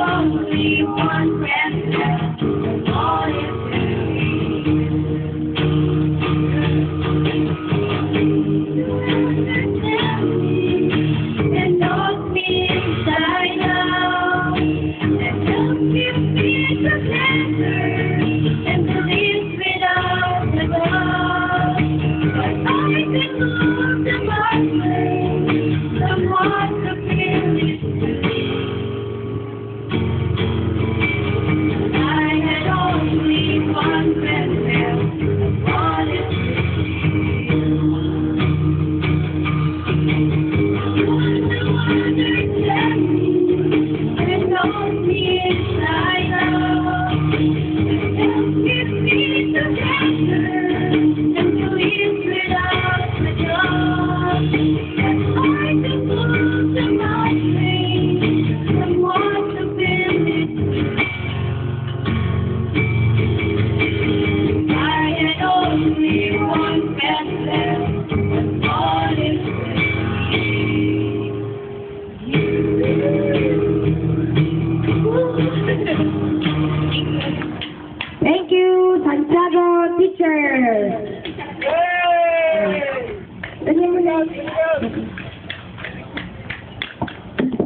Only one friend left, all is and knows me inside out, and helps me feel the pleasure, and believe without the doubt. But I can love the master, the one to feel it to be. One friend left, all is and knows me inside out, and helps me together, and to live without the job. And I can lose the mountain, and want to build it. Only one friend left, and all is Thank you, Santiago teacher. Yay! Thank you.